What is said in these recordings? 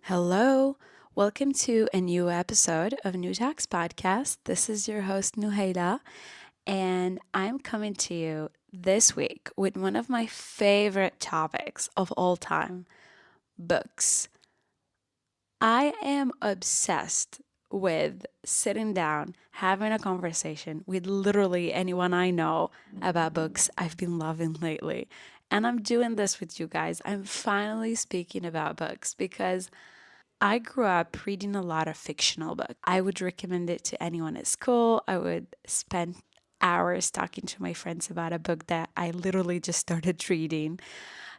Hello, welcome to a new episode of NouTalks Podcast. This is your host, Nouhaila, and I'm coming to you this week with one of my favorite topics of all time books. I am obsessed with sitting down, having a conversation with literally anyone I know about books I've been loving lately. And I'm doing this with you guys. I'm finally speaking about books because I grew up reading a lot of fictional books. I would recommend it to anyone at school. I would spend hours talking to my friends about a book that I literally just started reading.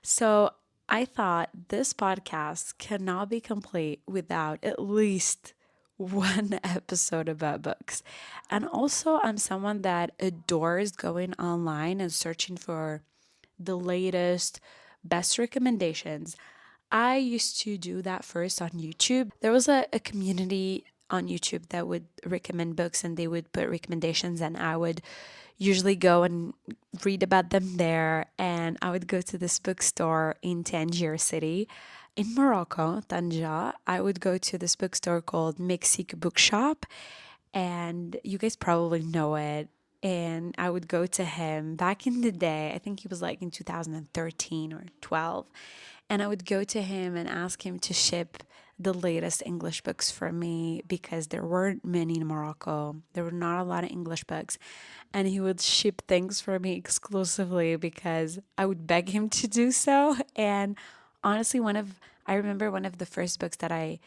So I thought this podcast cannot be complete without at least one episode about books. And also, I'm someone that adores going online and searching for the latest best recommendations. I used to do that first on YouTube. There was a community on YouTube that would recommend books and they would put recommendations, and I would usually go and read about them there. And I would go to this bookstore in Tangier City in Morocco, Tanja. I would go to this bookstore called Mexique Bookshop, and you guys probably know it. And I would go to him back in the day. I think he was like in 2013 or 12. And I would go to him and ask him to ship the latest English books for me because there weren't many in Morocco. There were not a lot of English books. And he would ship things for me exclusively because I would beg him to do so. And honestly, I remember one of the first books that I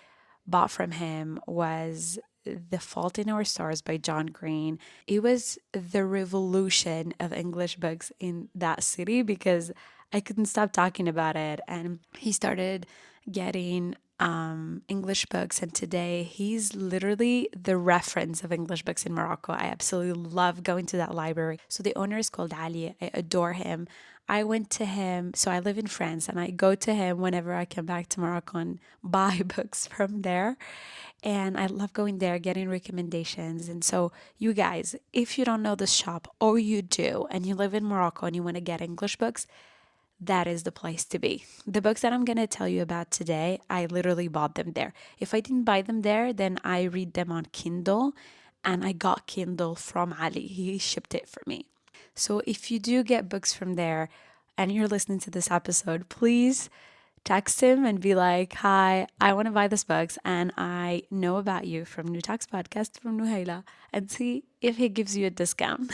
bought from him was The Fault in Our Stars by John Green. It was the revolution of English books in that city because I couldn't stop talking about it. And he started getting English books, and today he's literally the reference of English books in Morocco. I absolutely love going to that library. So the owner is called Ali. I adore him. I went to him, so I live in France, and I go to him whenever I come back to Morocco and buy books from there. And I love going there, getting recommendations. And so, you guys, if you don't know this shop, or you do, and you live in Morocco and you want to get English books, that is the place to be. The books that I'm going to tell you about today, I literally bought them there. If I didn't buy them there, then I read them on Kindle, and I got Kindle from Ali. He shipped it for me. So if you do get books from there and you're listening to this episode, please text him and be like, "Hi, I want to buy this books and I know about you from New Talks Podcast from Nouhaila," and see if he gives you a discount.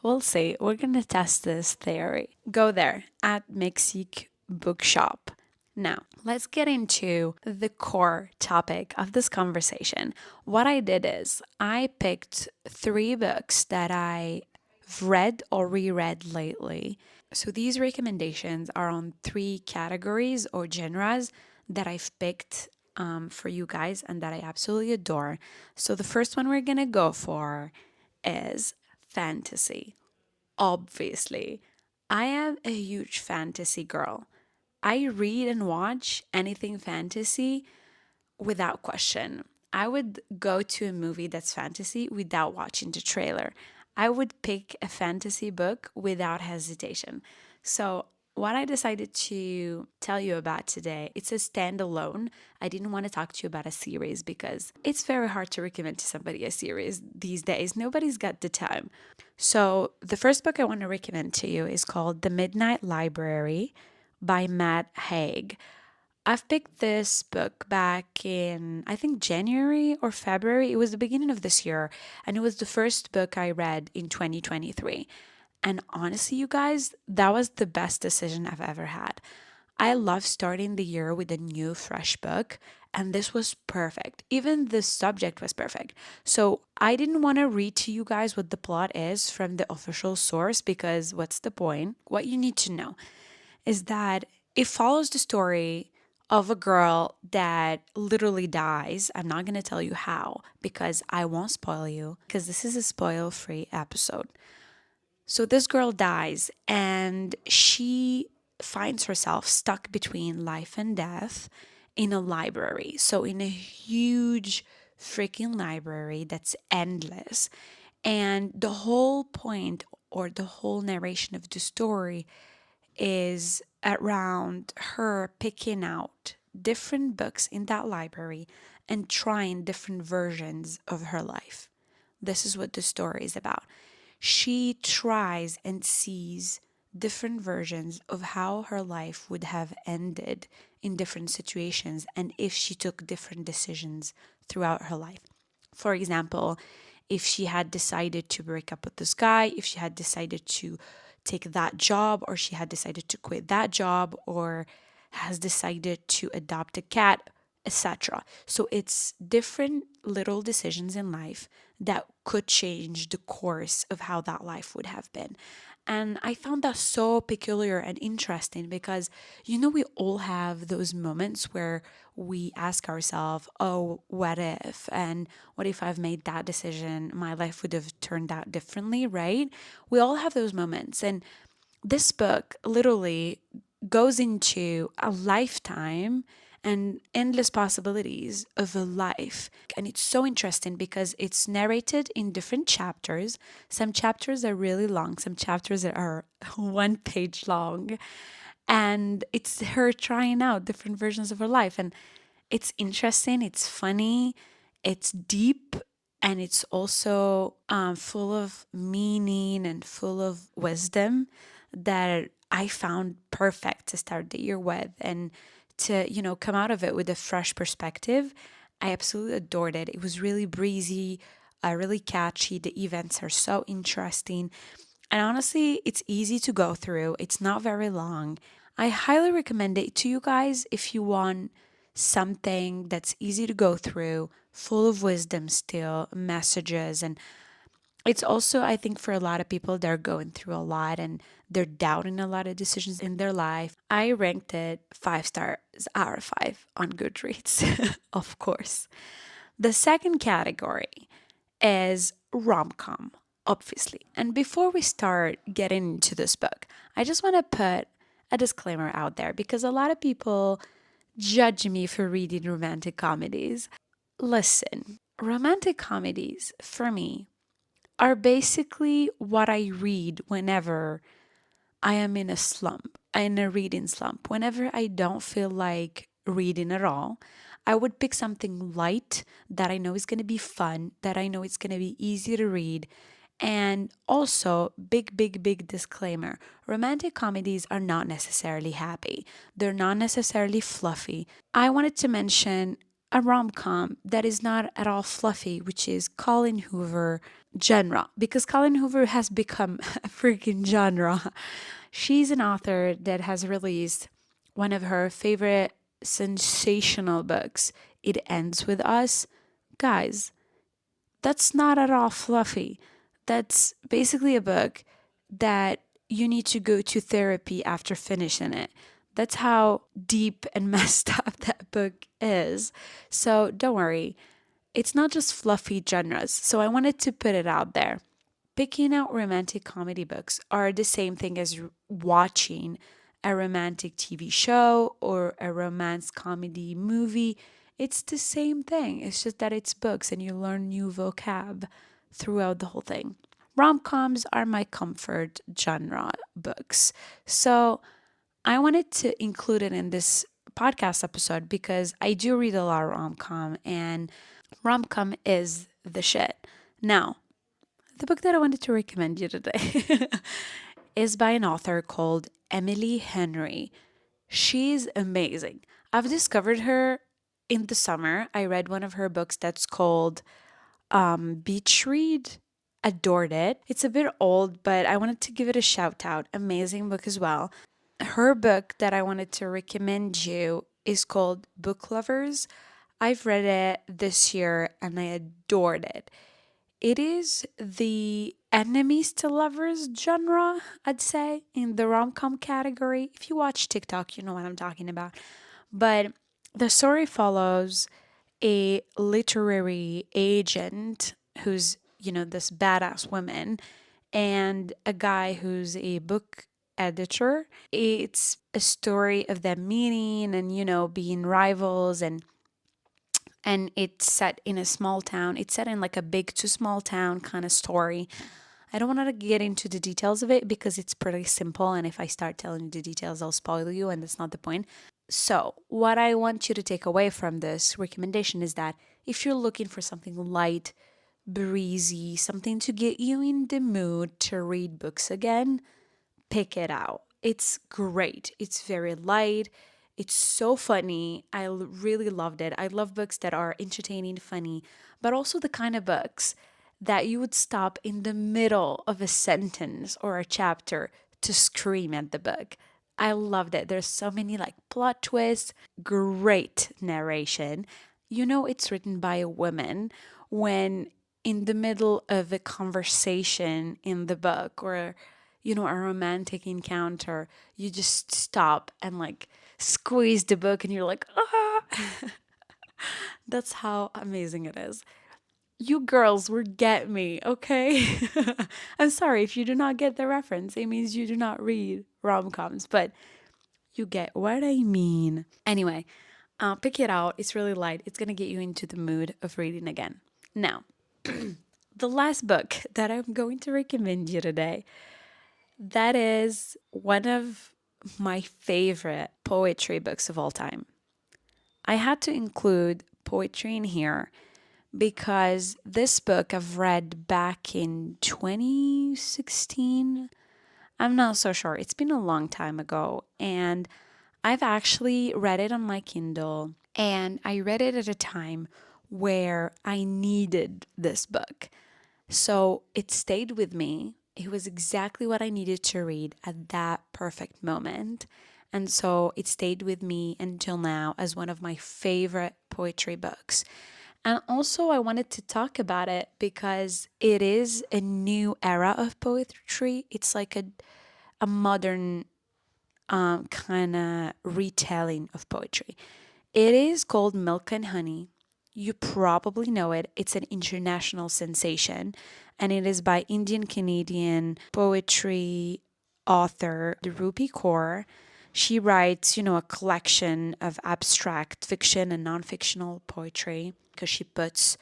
We'll see. We're going to test this theory. Go there at Mexique Bookshop. Now, let's get into the core topic of this conversation. What I did is I picked three books that I've read or reread lately. So these recommendations are on three categories or genres that I've picked for you guys and that I absolutely adore. So the first one we're gonna go for is fantasy. Obviously, I am a huge fantasy girl. I read and watch anything fantasy without question. I would go to a movie that's fantasy without watching the trailer. I would pick a fantasy book without hesitation. So, what I decided to tell you about today, it's a standalone. I didn't want to talk to you about a series because it's very hard to recommend to somebody a series these days. Nobody's got the time. So, the first book I want to recommend to you is called The Midnight Library by Matt Haig. I've picked this book back in, I think, January or February. It was the beginning of this year, and it was the first book I read in 2023. And honestly, you guys, that was the best decision I've ever had. I love starting the year with a new, fresh book, and this was perfect. Even the subject was perfect. So I didn't want to read to you guys what the plot is from the official source because what's the point? What you need to know is that it follows the story of a girl that literally dies. I'm not going to tell you how because I won't spoil you because this is a spoil free episode. So this girl dies and she finds herself stuck between life and death in a library. So, in a huge freaking library that's endless. And the whole point or the whole narration of the story is around her picking out different books in that library and trying different versions of her life. This is what the story is about. She tries and sees different versions of how her life would have ended in different situations and if she took different decisions throughout her life. For example, if she had decided to break up with this guy, if she had decided to take that job, or she had decided to quit that job, or has decided to adopt a cat, etc. So it's different little decisions in life that could change the course of how that life would have been. And I found that so peculiar and interesting because, we all have those moments where we ask ourselves, oh, what if? And what if I've made that decision? My life would have turned out differently, right? We all have those moments. And this book literally goes into a lifetime and endless possibilities of a life. And it's so interesting because it's narrated in different chapters. Some chapters are really long, some chapters are 1 page long. And it's her trying out different versions of her life. And it's interesting, it's funny, it's deep, and it's also full of meaning and full of wisdom that I found perfect to start the year with and to, come out of it with a fresh perspective. I absolutely adored it. It was really breezy, really catchy. The events are so interesting. And honestly, it's easy to go through. It's not very long. I highly recommend it to you guys if you want something that's easy to go through, full of wisdom still, messages. And it's also, I think, for a lot of people, they're going through a lot and they're doubting a lot of decisions in their life. I ranked it 5 stars out of 5 on Goodreads, of course. The second category is rom com, obviously. And before we start getting into this book, I just want to put a disclaimer out there because a lot of people judge me for reading romantic comedies. Listen, romantic comedies for me are basically what I read whenever I am in a slump, in a reading slump. Whenever I don't feel like reading at all, I would pick something light that I know is going to be fun, that I know it's going to be easy to read. And also, big, big, big disclaimer, romantic comedies are not necessarily happy, they're not necessarily fluffy. I wanted to mention a rom com that is not at all fluffy, which is Colin Hoover genre, because Colin Hoover has become a freaking genre. She's an author that has released one of her favorite sensational books, It Ends With Us. Guys, that's not at all fluffy. That's basically a book that you need to go to therapy after finishing it. That's how deep and messed up that book is. So don't worry, it's not just fluffy genres. So I wanted to put it out there. Picking out romantic comedy books are the same thing as watching a romantic TV show or a romance comedy movie. It's the same thing. It's just that it's books and you learn new vocab throughout the whole thing. Rom coms are my comfort genre books. So I wanted to include it in this podcast episode because I do read a lot of rom com and rom com is the shit. Now, the book that I wanted to recommend you today is by an author called Emily Henry. She's amazing. I've discovered her in the summer. I read one of her books that's called Beach Read. Adored it. It's a bit old, but I wanted to give it a shout out. Amazing book as well. Her book that I wanted to recommend you is called Book Lovers. I've read it this year and I adored it. It is the enemies to lovers genre, I'd say, in the rom com category. If you watch TikTok, you know what I'm talking about. But the story follows a literary agent who's, this badass woman and a guy who's a book editor. It's a story of them meeting and, being rivals and it's set in a small town. It's set in like a big to small town kind of story. I don't want to get into the details of it because it's pretty simple. And if I start telling you the details, I'll spoil you, and that's not the point. So, what I want you to take away from this recommendation is that if you're looking for something light, breezy, something to get you in the mood to read books again, pick it out. It's great. It's very light. It's so funny. Really loved it. I love books that are entertaining, funny, but also the kind of books that you would stop in the middle of a sentence or a chapter to scream at the book. I loved it. There's so many like plot twists, great narration. You know, it's written by a woman when in the middle of a conversation in the book or a romantic encounter, you just stop and like squeeze the book and you're like, ah. That's how amazing it is. You girls will get me, okay? I'm sorry if you do not get the reference. It means you do not read rom coms, but you get what I mean. Anyway, pick it out. It's really light. It's going to get you into the mood of reading again. Now, the last book that I'm going to recommend you today, that is one of my favorite poetry books of all time. I had to include poetry in here because this book I've read back in 2016. I'm not so sure. It's been a long time ago. And I've actually read it on my Kindle. And I read it at a time where I needed this book. So it stayed with me. It was exactly what I needed to read at that perfect moment. And so it stayed with me until now as one of my favorite poetry books. And also, I wanted to talk about it because it is a new era of poetry. It's like a modern kind of retelling of poetry. It is called Milk and Honey. You probably know it. It's an international sensation, and it is by Indian Canadian poetry author Rupi Kaur. She writes, a collection of abstract fiction and non-fictional poetry because she puts,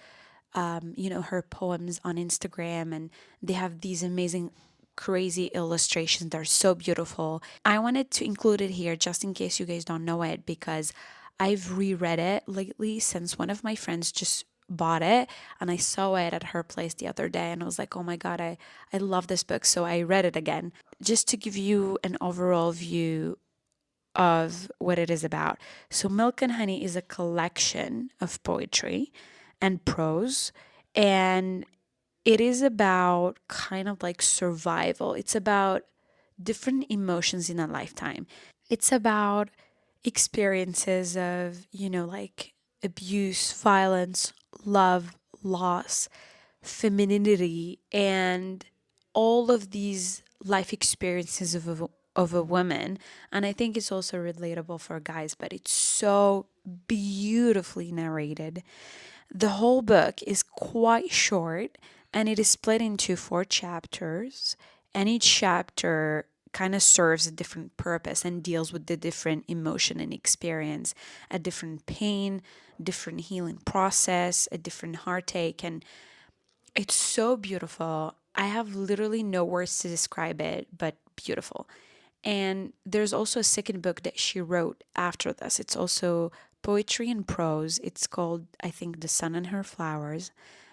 her poems on Instagram, and they have these amazing crazy illustrations. They're so beautiful. I wanted to include it here just in case you guys don't know it because I've reread it lately since one of my friends just bought it and I saw it at her place the other day and I was like, oh my God, I love this book. So I read it again just to give you an overall view of what it is about. So Milk and Honey is a collection of poetry and prose, and it is about kind of like survival. It's about different emotions in a lifetime. It's about experiences of, like abuse, violence, love, loss, femininity, and all of these life experiences of a woman. And I think it's also relatable for guys, but it's so beautifully narrated. The whole book is quite short and it is split into four chapters, and each chapter kind of serves a different purpose and deals with the different emotion and experience, a different pain, different healing process, a different heartache, and it's so beautiful. I have literally no words to describe it, but beautiful. And there's also a second book that she wrote after this. It's also poetry and prose. It's called, I think, The Sun and Her Flowers.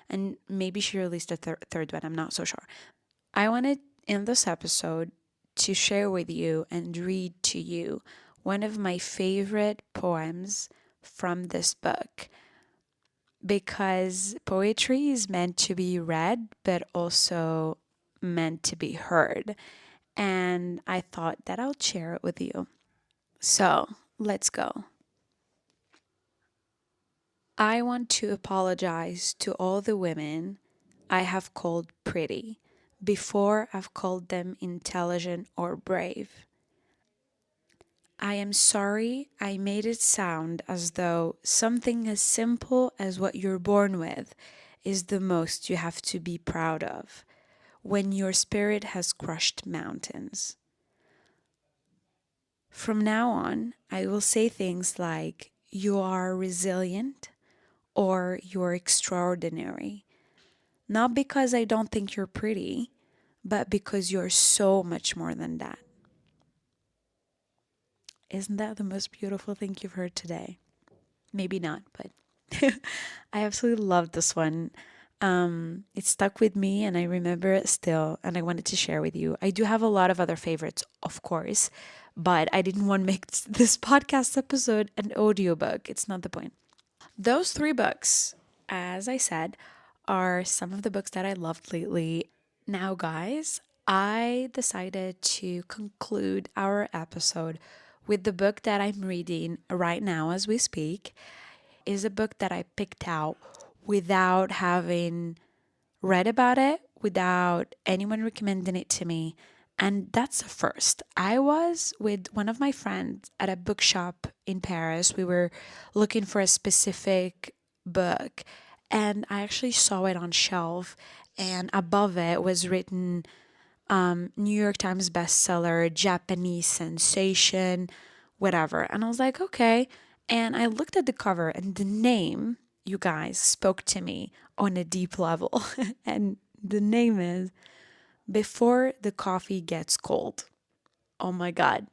And maybe she released a third one. I'm not so sure. I wanted in this episode to share with you and read to you one of my favorite poems from this book because poetry is meant to be read, but also meant to be heard. And I thought that I'll share it with you. So let's go. I want to apologize to all the women I have called pretty before I've called them intelligent or brave. I am sorry I made it sound as though something as simple as what you're born with is the most you have to be proud of when your spirit has crushed mountains. From now on, I will say things like, you are resilient or you're extraordinary. Not because I don't think you're pretty, but because you're so much more than that. Isn't that the most beautiful thing you've heard today? Maybe not, but I absolutely loved this one. It stuck with me and I remember it still, and I wanted to share with you. I do have a lot of other favorites, of course, but I didn't want to make this podcast episode an audiobook. It's not the point. Those three books, as I said, are some of the books that I loved lately. Now, guys, I decided to conclude our episode with the book that I'm reading right now as we speak. Is a book that I picked out without having read about it, without anyone recommending it to me. And that's a first. I was with one of my friends at a bookshop in Paris. We were looking for a specific book, and I actually saw it on shelf, and above it was written New York Times bestseller, Japanese sensation, whatever. And I was like, okay. And I looked at the cover, and the name, you guys, spoke to me on a deep level. And the name is Before the Coffee Gets Cold. Oh my God.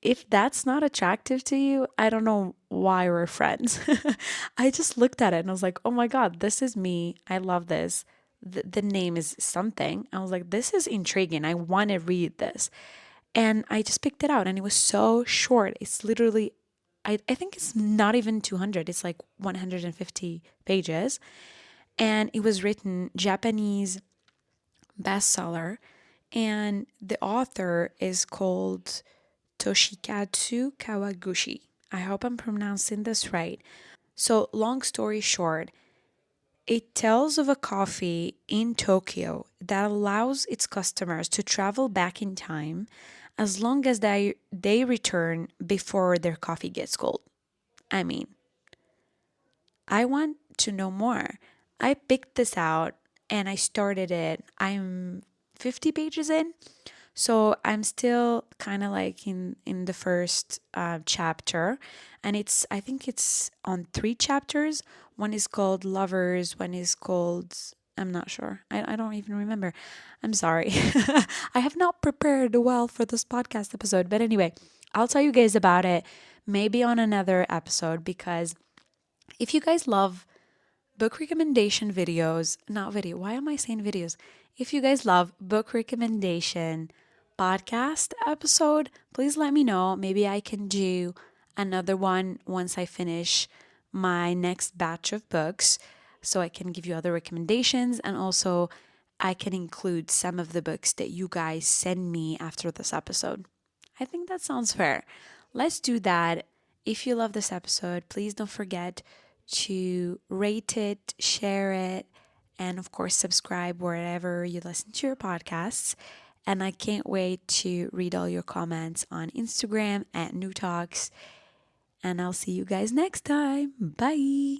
If that's not attractive to you, I don't know why we're friends. I just looked at it and I was like, oh my God, this is me. I love this. The name is something. I was like, this is intriguing. I want to read this. And I just picked it out and it was so short. It's literally, I think it's not even 200, it's like 150 pages. And it was written Japanese bestseller. And the author is called Toshikatsu Kawaguchi. I hope I'm pronouncing this right. So, long story short, it tells of a coffee in Tokyo that allows its customers to travel back in time as long as they return before their coffee gets cold. I mean, I want to know more. I picked this out and I started it. I'm 50 pages in. So I'm still kind of like in the first chapter, and I think it's on three chapters. One is called Lovers. One is called, I'm not sure. I don't even remember. I'm sorry. I have not prepared well for this podcast episode, but anyway, I'll tell you guys about it maybe on another episode, because if you guys love book recommendation videos, not video, why am I saying videos? If you guys love book recommendation podcast episode, please let me know. Maybe I can do another one once I finish my next batch of books, so I can give you other recommendations, and also I can include some of the books that you guys send me after this episode. I think that sounds fair. Let's do that. If you love this episode, please don't forget to rate it, share it, and of course, subscribe wherever you listen to your podcasts. And I can't wait to read all your comments on Instagram at NouTalks. And I'll see you guys next time. Bye.